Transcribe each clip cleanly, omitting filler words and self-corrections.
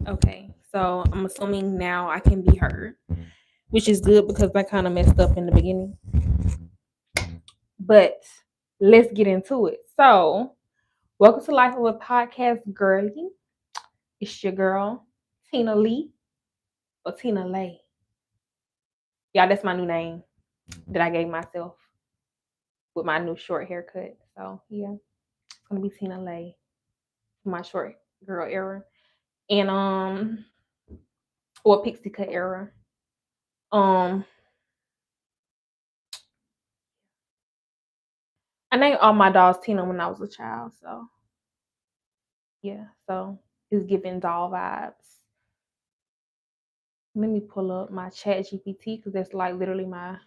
Okay, so I'm assuming now I can be heard, which is good because I kind of messed up in the beginning. But let's get into it. So, welcome to Life of a Podcast, Girlie. It's your girl, Tina Lee or Tina Lay. Yeah, that's my new name that I gave myself with my new short haircut. So, yeah, it's gonna be Tina Lay for my short girl era. And or pixie cut era. Um I named all my dolls Tina when I was a child, so yeah, so it's giving doll vibes. Let me pull up my chat GPT because that's like literally my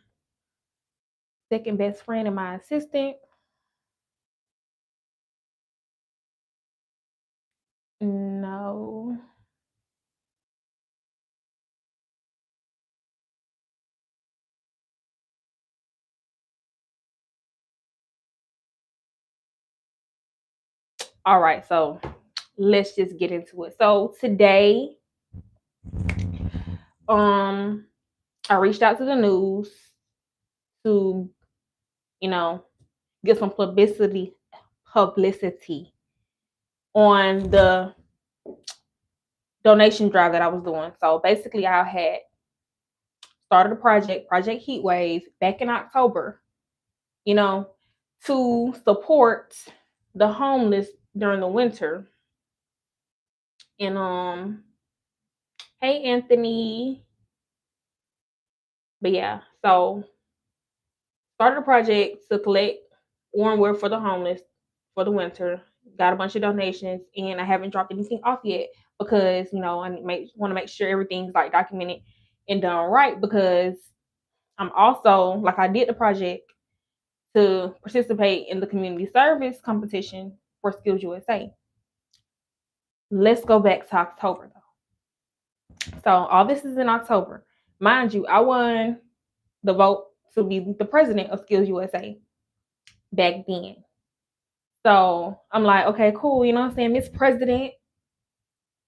second best friend and my assistant. No. All right, so let's just get into it. So today, um, I reached out to the news to, you know, get some publicity on the donation drive that I was doing. So basically, I had started a Project Heat Wave, back in October, you know, to support the homeless during the winter. And hey Anthony. But yeah, so started a project to collect warm wear for the homeless for the winter. Got a bunch of donations, and I haven't dropped anything off yet because I want to make sure everything's like documented and done right. Because I'm also, like, I did the project to participate in the community service competition for Skills USA. Let's go back to October though. So all this is in October. Mind you, I won the vote to be the president of Skills USA back then. So I'm like, okay, cool, you know what I'm saying? Miss President,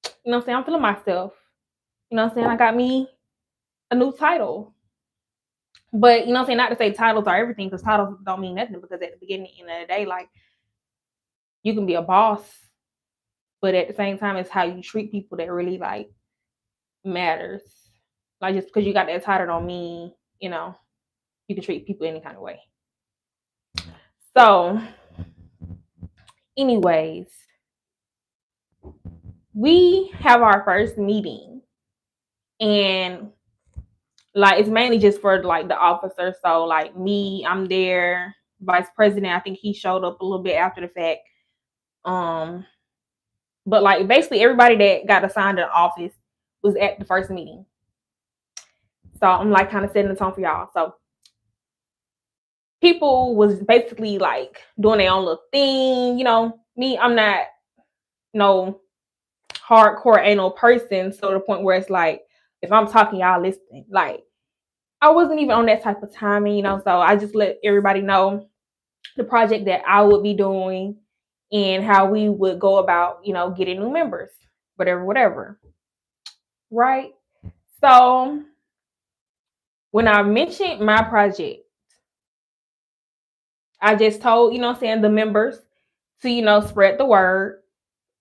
you know what I'm saying? I'm feeling myself. You know what I'm saying? I got me a new title. But you know what I'm saying? Not to say titles are everything, because titles don't mean nothing, because at the beginning of the day, like, you can be a boss, but at the same time, it's how you treat people that really like matters. Like, just because you got that title don't mean, you can treat people any kind of way. So, anyways, we have our first meeting, and like, it's mainly just for like the officers. So like me, I'm there. Vice President, I think he showed up a little bit after the fact. But like basically everybody that got assigned an office was at the first meeting. So I'm like kind of setting the tone for y'all. So people was basically like doing their own little thing. Me, I'm not no hardcore anal person. So to the point where it's like, if I'm talking, y'all listening. Like, I wasn't even on that type of timing, so I just let everybody know the project that I would be doing and how we would go about, getting new members, whatever. Right? So when I mentioned my project, I just told, the members to, spread the word.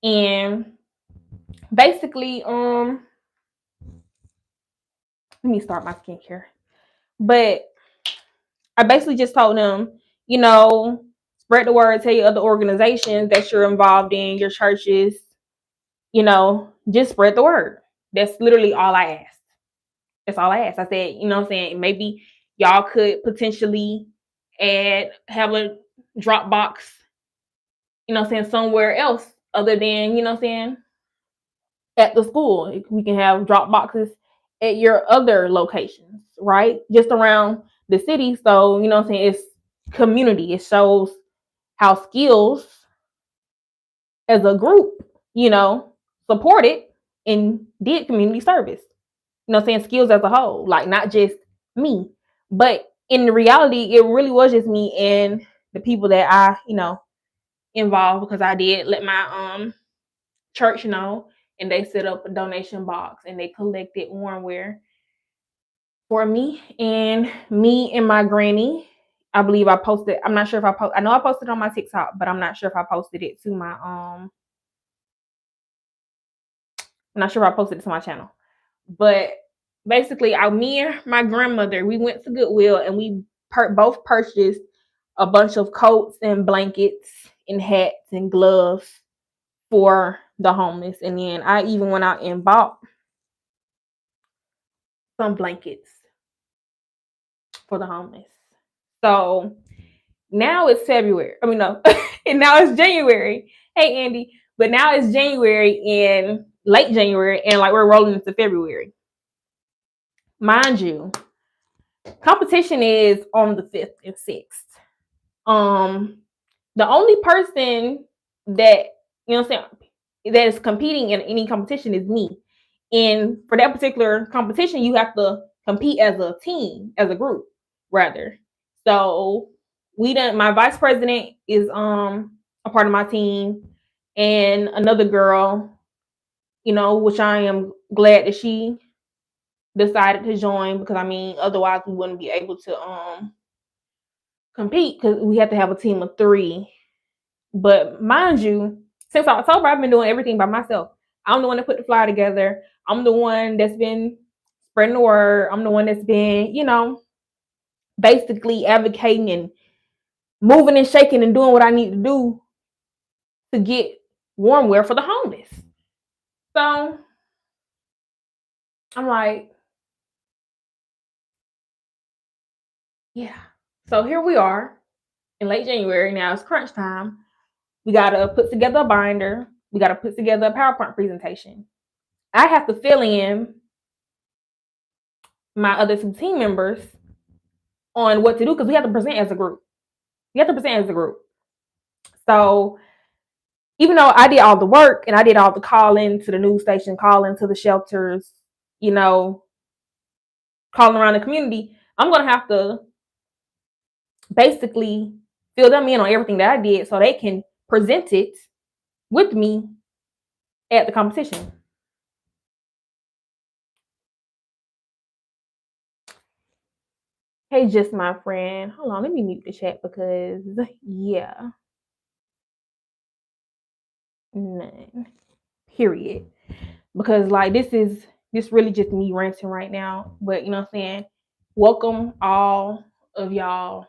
And basically, let me start my skincare. But I basically just told them, spread the word, tell your other organizations that you're involved in, your churches, just spread the word. That's literally all I asked. That's all I asked. I said, maybe y'all could potentially have a Dropbox, somewhere else other than, at the school. We can have drop boxes at your other locations, right? Just around the city. So, it's community. It shows how Skills as a group, supported and did community service. Skills as a whole, like not just me. But in reality, it really was just me and the people that I, involved, because I did let my church know, and they set up a donation box and they collected warmwear for me and my granny. I believe I posted. I'm not sure if I know I posted it on my TikTok, but I'm not sure if I posted it to my I'm not sure if I posted it to my channel. But basically, me and my grandmother, we went to Goodwill and we both purchased a bunch of coats and blankets and hats and gloves for the homeless. And then I even went out and bought some blankets for the homeless. So now it's February. I mean, no, and now it's January. Hey, Andy. But now it's January and late January, and like we're rolling into February. Mind you, competition is on the 5th and 6th. The only person that, you know what I'm saying, that is competing in any competition is me. And for that particular competition, you have to compete as a team, as a group, rather. So my vice president is a part of my team, and another girl, which I am glad that she decided to join, because I mean otherwise we wouldn't be able to compete, because we have to have a team of 3. But mind you, since October, I've been doing everything by myself. I'm the one that put the flyer together. I'm the one that's been spreading the word. I'm the one that's been, basically advocating and moving and shaking and doing what I need to do to get warmwear for the homeless. So I'm like, yeah. So here we are in late January. Now it's crunch time. We got to put together a binder. We got to put together a PowerPoint presentation. I have to fill in my other 2 team members on what to do, because we have to present as a group. So even though I did all the work and I did all the calling to the news station, calling to the shelters, calling around the community, I'm going to have to basically fill them in on everything that I did so they can present it with me at the competition. Hey, just my friend. Hold on, let me mute the chat because, yeah. None. Period. Because, like, this really just me ranting right now. But, you know what I'm saying? Welcome all of y'all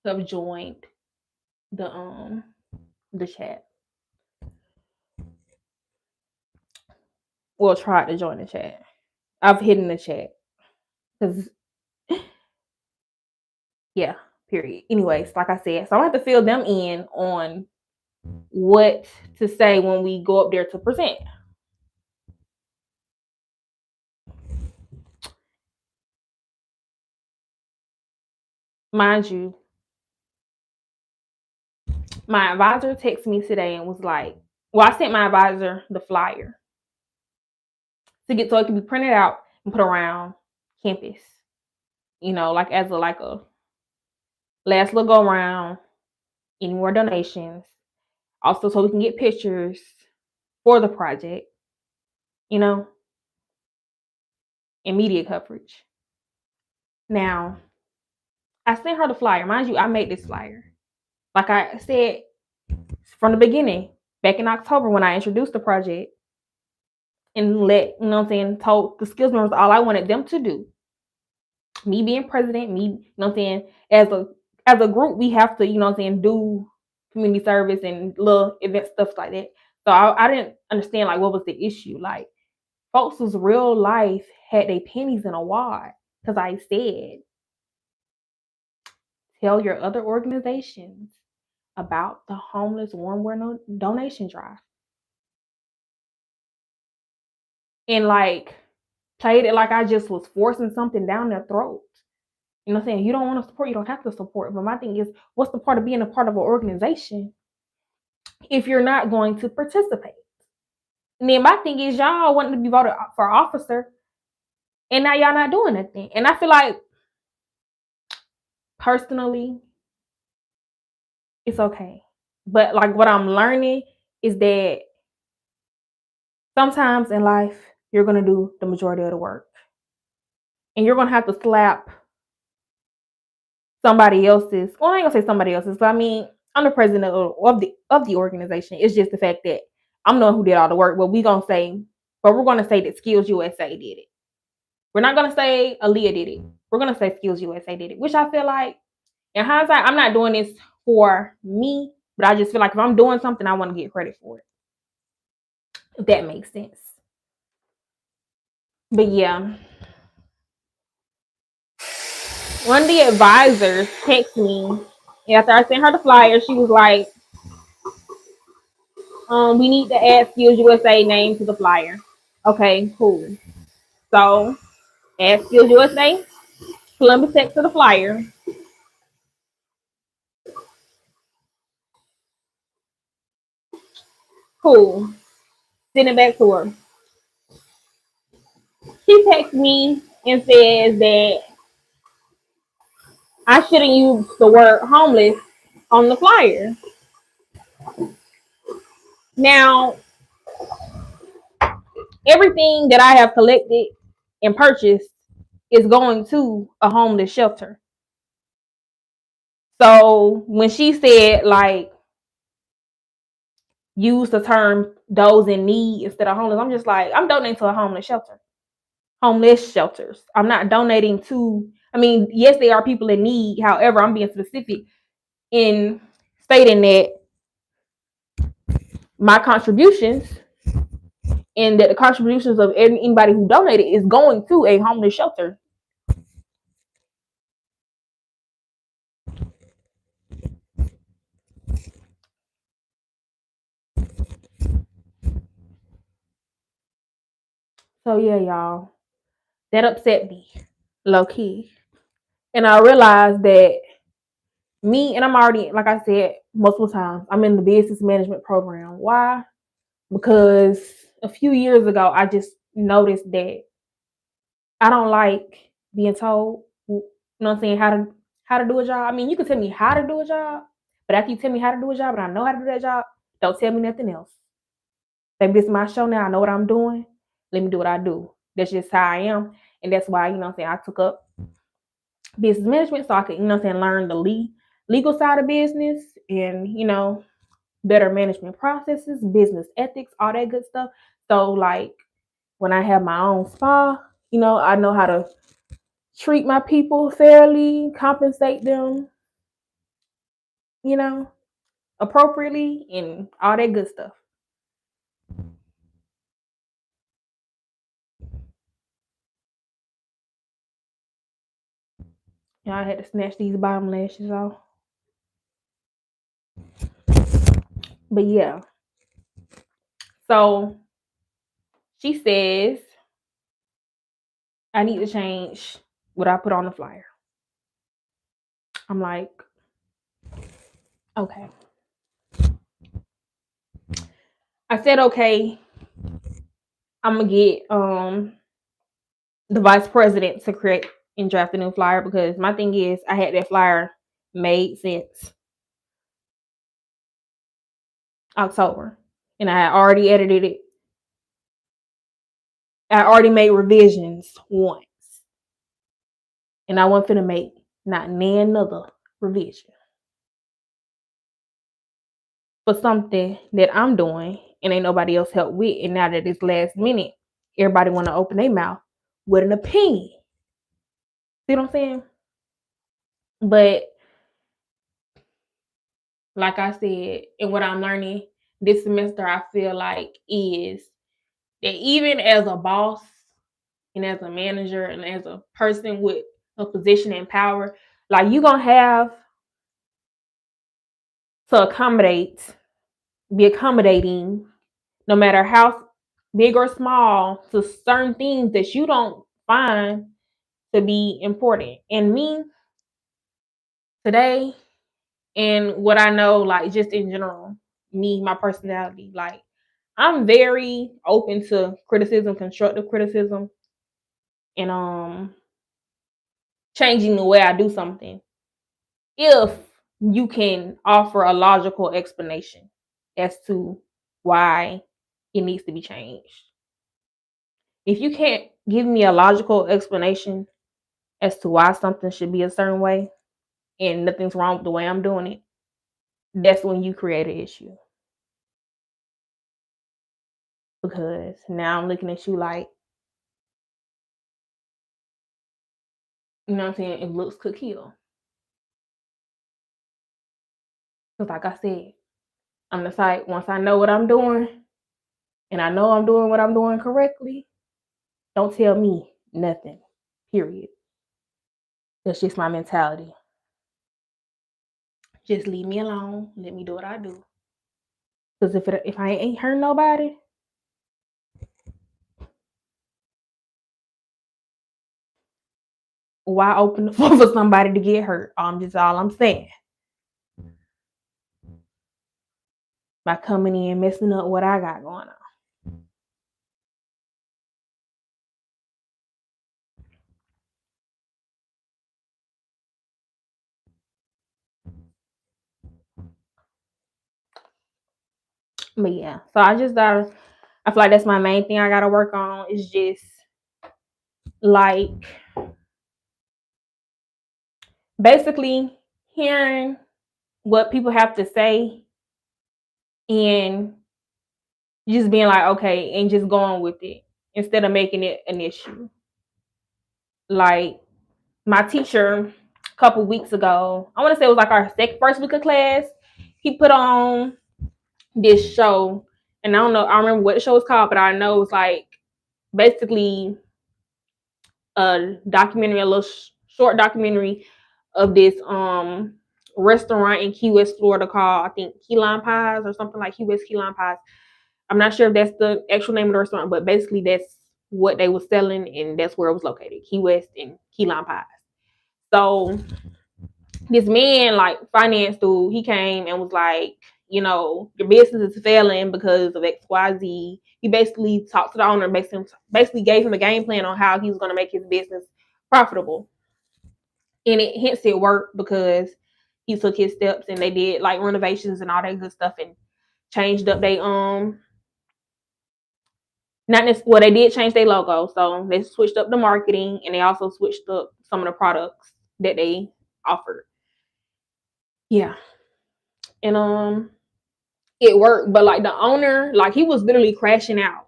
who have joined the chat. Well, tried to join the chat. I've hidden the chat. Because, yeah, period. Anyways, like I said, so I have to fill them in on what to say when we go up there to present. Mind you, my advisor texted me today and was like, well, I sent my advisor the flyer so it can be printed out and put around campus, like as a last little go around, any more donations, also so we can get pictures for the project, and media coverage. Now, I sent her the flyer. Mind you, I made this flyer. Like I said from the beginning, back in October when I introduced the project and told the skills members all I wanted them to do. Me being president, as a group, we have to, do community service and little event stuff like that. So I didn't understand like what was the issue. Like folks whose real life had their pennies in a wad, because I said, tell your other organizations about the homeless warmwear donation drive. And like played it like I just was forcing something down their throats. You don't want to support, you don't have to support. But my thing is, what's the part of being a part of an organization if you're not going to participate? And then my thing is, y'all wanting to be voted for officer, and now y'all not doing anything. And I feel like, personally, it's okay. But like what I'm learning is that Sometimes in life, you're going to do the majority of the work. And you're going to have to slap somebody else's, well, I ain't going to say somebody else's, but I mean, I'm the president of the organization. It's just the fact that I'm the one who did all the work, but we're going to say that Skills USA did it. We're not going to say Aaliyah did it. We're going to say Skills USA did it, which I feel like, in hindsight, I'm not doing this for me, but I just feel like if I'm doing something, I want to get credit for it. If that makes sense. But yeah. One of the advisors texted me after I sent her the flyer. She was like, we need to add Skills USA name to the flyer. Okay, cool. So add Skills USA, Columbus text to the flyer. Cool. Send it back to her. She texts me and says that I shouldn't use the word homeless on the flyer. Now, everything that I have collected and purchased is going to a homeless shelter. So when she said, like, use the term those in need instead of homeless, I'm just like, I'm donating to a homeless shelter. Homeless shelters. I'm not donating to, I mean, yes, they are people in need. However, I'm being specific in stating that my contributions and that the contributions of anybody who donated is going to a homeless shelter. So yeah, y'all, that upset me, low key. And I realized that and I'm already, like I said multiple times, I'm in the business management program. Why? Because a few years ago, I just noticed that I don't like being told, you know what I'm saying, how to do a job. I mean, you can tell me how to do a job, but after you tell me how to do a job and I know how to do that job, don't tell me nothing else. Baby, this is my show now. I know what I'm doing. Let me do what I do. That's just how I am. And that's why, you know what I'm saying, I took up business management so I could, you know what I'm saying, learn the legal side of business and, you know, better management processes, business ethics, all that good stuff. So like when I have my own spa, you know, I know how to treat my people fairly, compensate them, you know, appropriately and all that good stuff. You know, I had to snatch these bottom lashes off. But yeah. So she says I need to change what I put on the flyer. I'm like, okay. I said, okay, I'm gonna get the vice president to create and draft a new flyer because my thing is I had that flyer made since October and I had already edited it. I already made revisions once and I wasn't finna make not another revision for something that I'm doing and ain't nobody else help with. And now that it's last minute, everybody want to open their mouth with an opinion. See what I'm saying? But like I said, and what I'm learning this semester, I feel like is that even as a boss and as a manager and as a person with a position and power, like you're gonna have to be accommodating, no matter how big or small, to certain things that you don't find to be important. And me today, and what I know, like just in general, me, my personality, like I'm very open to criticism, constructive criticism, and changing the way I do something if you can offer a logical explanation as to why it needs to be changed. If you can't give me a logical explanation as to why something should be a certain way and nothing's wrong with the way I'm doing it, that's when you create an issue. Because now I'm looking at you like, you know what I'm saying, if looks could kill. Because like I said, I'm the type, once I know what I'm doing and I know I'm doing what I'm doing correctly, don't tell me nothing. Period. That's just my mentality. Just leave me alone. Let me do what I do. Because if I ain't hurt nobody, why open the floor for somebody to get hurt? Just all I'm saying. By coming in messing up what I got going on. But yeah, so I feel like that's my main thing I gotta work on is just like basically hearing what people have to say and just being like, okay, and just going with it instead of making it an issue. Like my teacher a couple weeks ago, I want to say it was like our first week of class, he put on this show, and I don't know, I don't remember what the show was called, but I know it's like basically a documentary, a little short documentary of this restaurant in Key West, Florida called, I think, Key Lime Pies or something like Key West Key Lime Pies. I'm not sure if that's the actual name of the restaurant, but basically that's what they were selling, and that's where it was located, Key West and Key Lime Pies. So this man, like finance dude, he came and was like, you know, your business is failing because of XYZ. He basically talked to the owner, basically gave him a game plan on how he was going to make his business profitable. And hence it worked because he took his steps and they did like renovations and all that good stuff and changed up they not necessarily, well, they did change their logo, so they switched up the marketing and they also switched up some of the products that they offered. Yeah. And it worked, but like the owner, like he was literally crashing out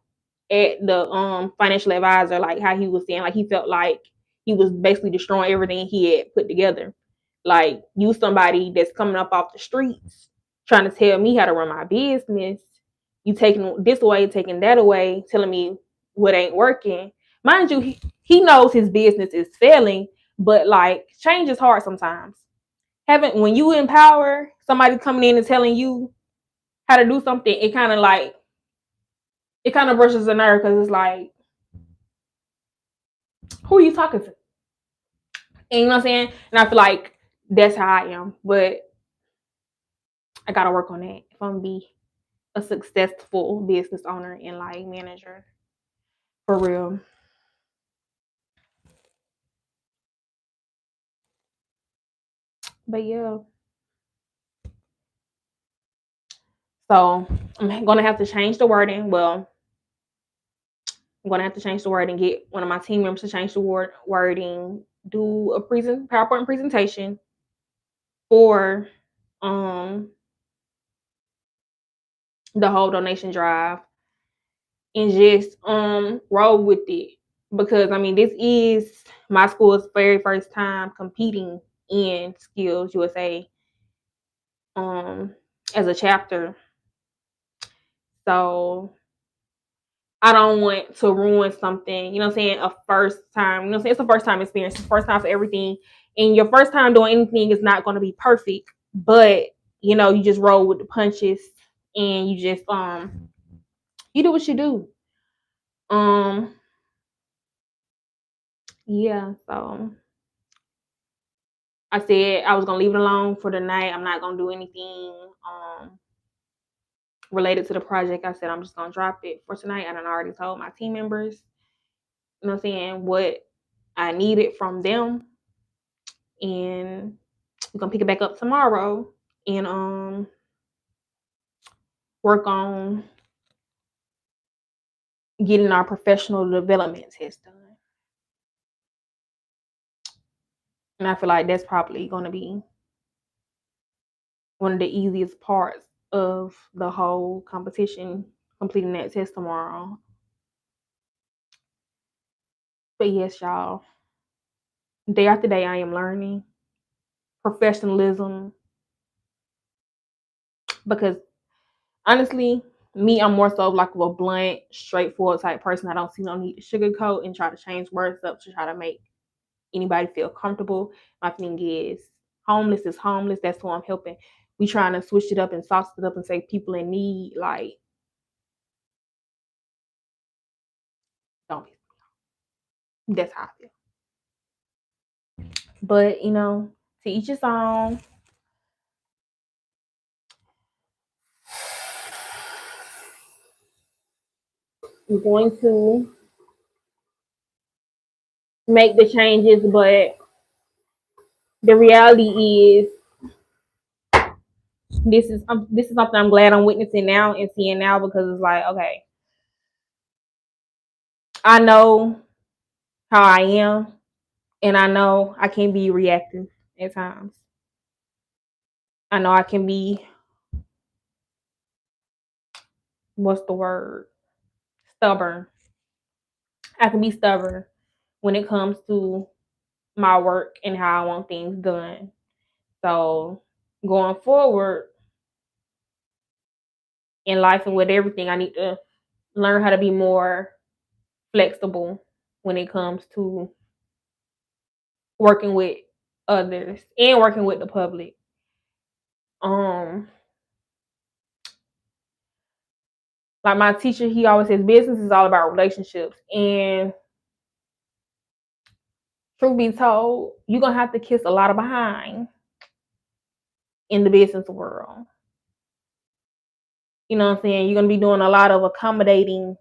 at the financial advisor, like how he was saying, like he felt like he was basically destroying everything he had put together. Like, you somebody that's coming up off the streets trying to tell me how to run my business. You taking this away, taking that away, telling me what ain't working. Mind you, he knows his business is failing, but like change is hard sometimes. When you empower somebody coming in and telling you how to do something, it kind of brushes the nerve because it's like, who are you talking to? And you know what I'm saying? And I feel like that's how I am, but I gotta work on that if I'm gonna be a successful business owner and like manager for real. But yeah, so I'm gonna have to change the wording. Well, I'm gonna have to change the wording, get one of my team members to change the wording, do a PowerPoint presentation for um the whole donation drive and just roll with it, because I mean this is my school's very first time competing in Skills USA as a chapter. So I don't want to ruin something, you know what I'm saying? A first time, you know what I'm saying? It's a first time experience, it's the first time for everything. And your first time doing anything is not going to be perfect, but you know, you just roll with the punches and you just you do what you do. Yeah, so I said I was gonna leave it alone for the night. I'm not gonna do anything related to the project. I said I'm just gonna drop it for tonight. And I already told my team members, you know what I'm saying, what I needed from them. And we're gonna pick it back up tomorrow and work on getting our professional development test done. And I feel like that's probably going to be one of the easiest parts of the whole competition, completing that test tomorrow. But yes, y'all, day after day, I am learning professionalism because honestly, me, I'm more so like a blunt, straightforward type person. I don't see no need to sugarcoat and try to change words up to try to make anybody feel comfortable. My thing is homeless is homeless. That's who I'm helping. We trying to switch it up and sauce it up and say people in need. Like, don't be. That's how I feel. But to each his own. I'm going to make the changes, but the reality is this is something I'm glad I'm witnessing now and seeing now because it's like, okay, I know how I am and I know I can be reactive at times. I know I can be, what's the word? Stubborn. I can be stubborn when it comes to my work and how I want things done. So going forward in life and with everything, I need to learn how to be more flexible when it comes to working with others and working with the public. Um, like my teacher, he always says business is all about relationships. And truth be told, you're gonna have to kiss a lot of behind in the business world. You know what I'm saying? You're gonna be doing a lot of accommodating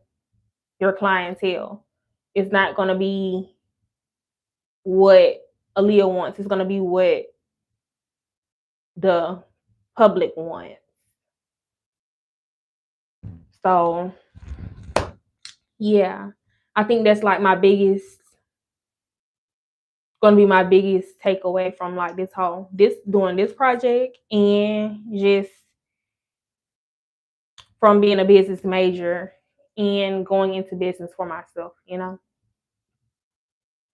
your clientele. It's not gonna be what Aaliyah wants. It's gonna be what the public wants. So yeah, I think that's like gonna be my biggest takeaway from like this doing this project and just from being a business major and going into business for myself.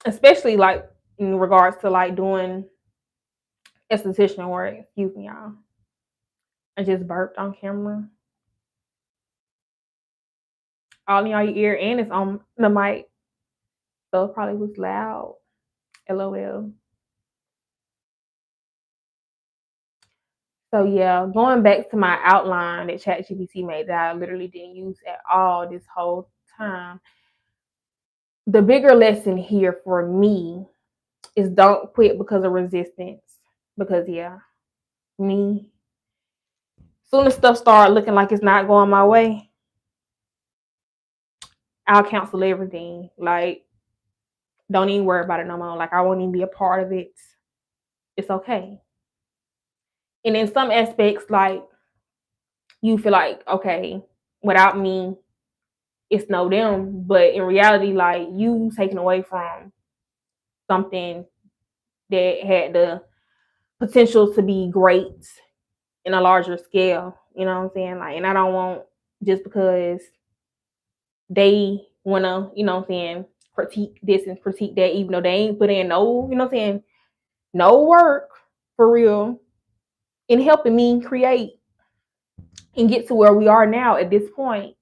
Especially like in regards to like doing esthetician work. Excuse me, y'all. I just burped on camera. All in your ear and it's on the mic. So it probably was loud. LOL. So yeah, going back to my outline that ChatGPT made that I literally didn't use at all this whole time. The bigger lesson here for me is don't quit because of resistance. Because yeah, me, soon as stuff start looking like it's not going my way, I'll cancel everything. Like, don't even worry about it no more. Like, I won't even be a part of it. It's okay. And in some aspects, like, you feel like, okay, without me, it's no them. But in reality, like, you taken away from something that had the potential to be great in a larger scale. You know what I'm saying? Like, and I don't want just because they wanna, what I'm saying, critique this and critique that, even though they ain't put in no, what I'm saying, no work for real in helping me create and get to where we are now at this point,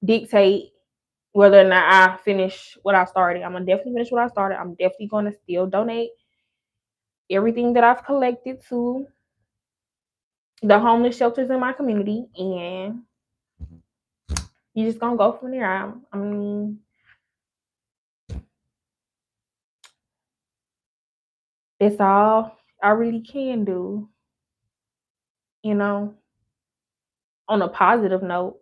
dictate whether or not I finish what I started. I'm gonna definitely finish what I started. I'm definitely gonna still donate everything that I've collected to the homeless shelters in my community, and you just gonna go from there. I mean, that's all I really can do, you know. On a positive note,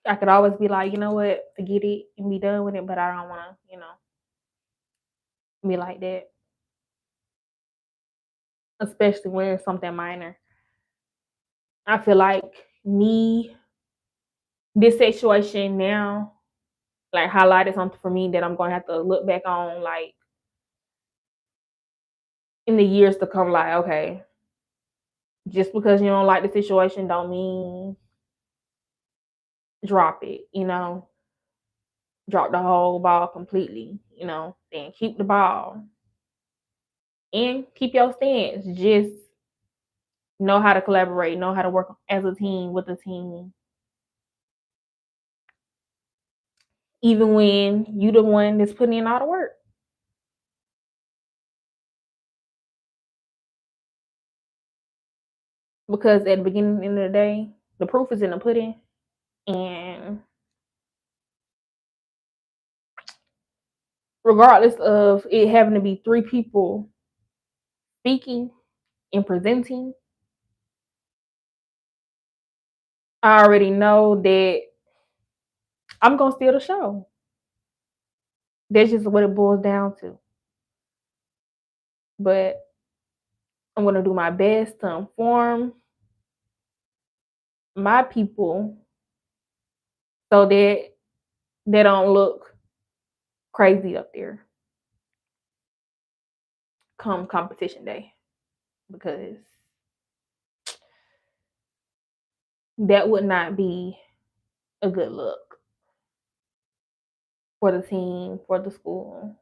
I could always be like, you know what, forget it and be done with it, but I don't wanna, be like that. Especially when it's something minor. I feel like me this situation now, like, highlighted something for me that I'm gonna have to look back on, like, in the years to come. Like, okay, just because you don't like the situation don't mean drop it, drop the whole ball completely, then keep the ball and keep your stance. Just know how to collaborate, know how to work as a team with a team, even when you the one that's putting in all the work. Because at the beginning of the day, the proof is in the pudding. And regardless of it having to be 3 people speaking and presenting, I already know that I'm gonna steal the show. That's just what it boils down to. But I'm gonna do my best to inform my people so that they don't look crazy up there come competition day, because that would not be a good look for the team, for the school.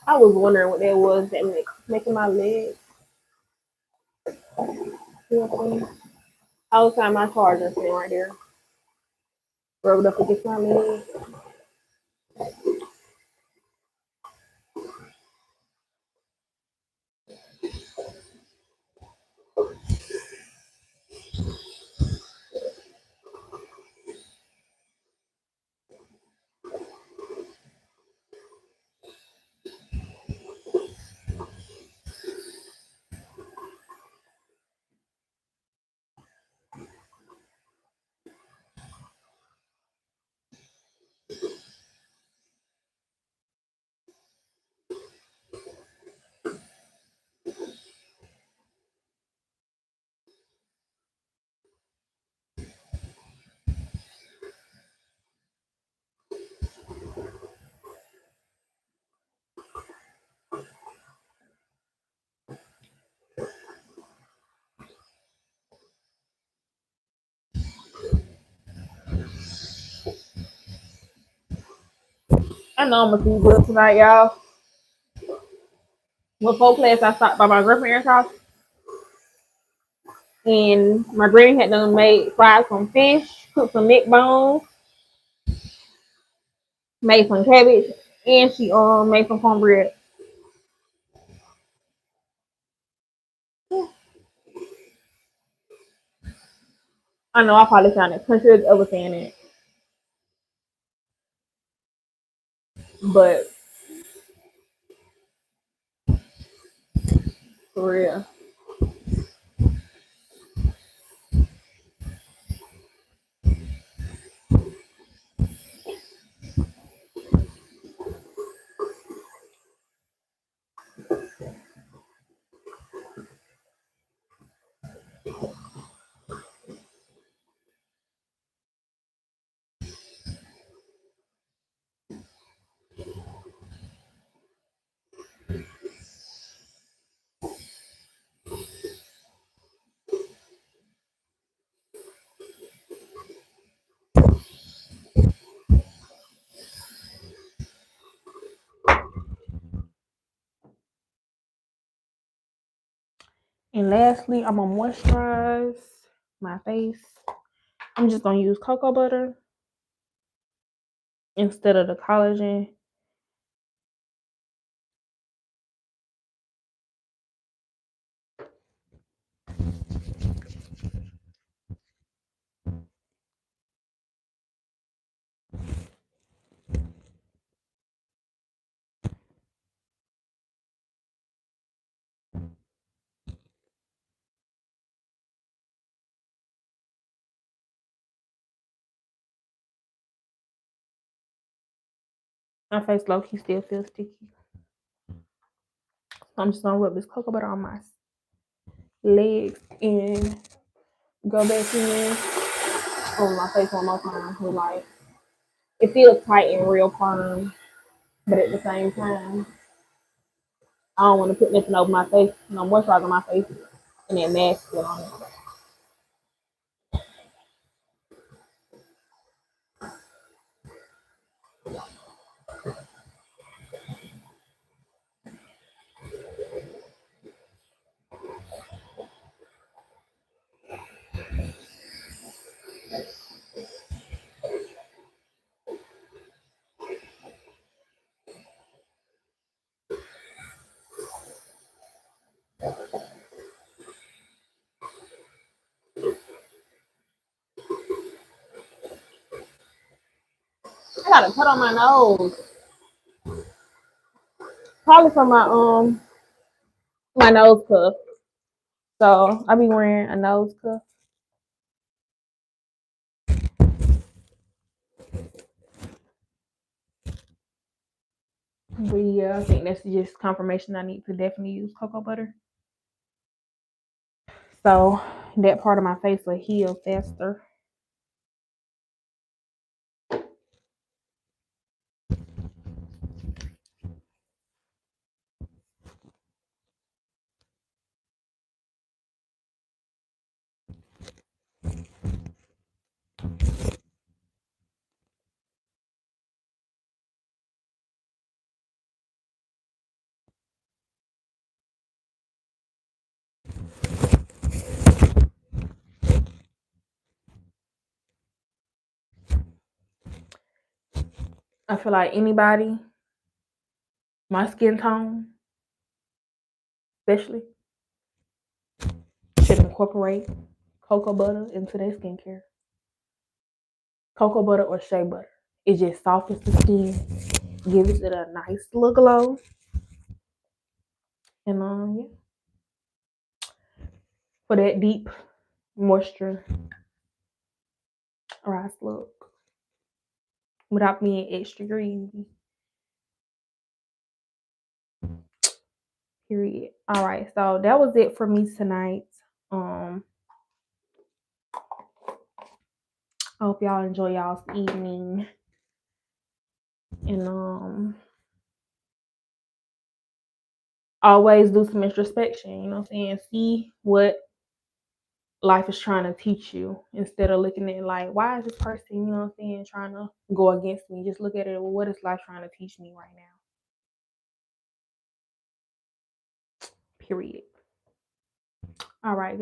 I was wondering what that was that making my leg. I was trying my charger sitting right there, rubbed up against my leg. I know I'm gonna do good tonight, y'all. Before class, I stopped by my grandparents' house, and my granny had done made fried some fish, cooked some neck bones, made some cabbage, and she made some cornbread. I know I probably sounded country over saying it, but for real. And lastly, I'm gonna moisturize my face. I'm just gonna use cocoa butter instead of the collagen. My face low key still feels sticky. So I'm just gonna rub this cocoa butter on my legs and go back in on my face one more time. Cause like it feels tight and real firm, but at the same time, I don't want to put nothing over my face, no moisturizer on my face, and then mask it on it. I gotta put on my nose, probably for my nose cuff. So I be wearing a nose cuff. But yeah, I think that's just confirmation I need to definitely use cocoa butter. So that part of my face will heal faster. I feel like anybody, my skin tone, especially, should incorporate cocoa butter into their skincare. Cocoa butter or shea butter. It just softens the skin, gives it a nice little glow. And yeah, for that deep moisture rise look without being extra greasy. Period. All right, so that was it for me tonight. Um, I hope y'all enjoy y'all's evening. And always do some introspection, you know what I'm saying? See what life is trying to teach you instead of looking at it like, why is this person, you know what I'm saying, trying to go against me? Just look at it, well, what is life trying to teach me right now? Period. All right.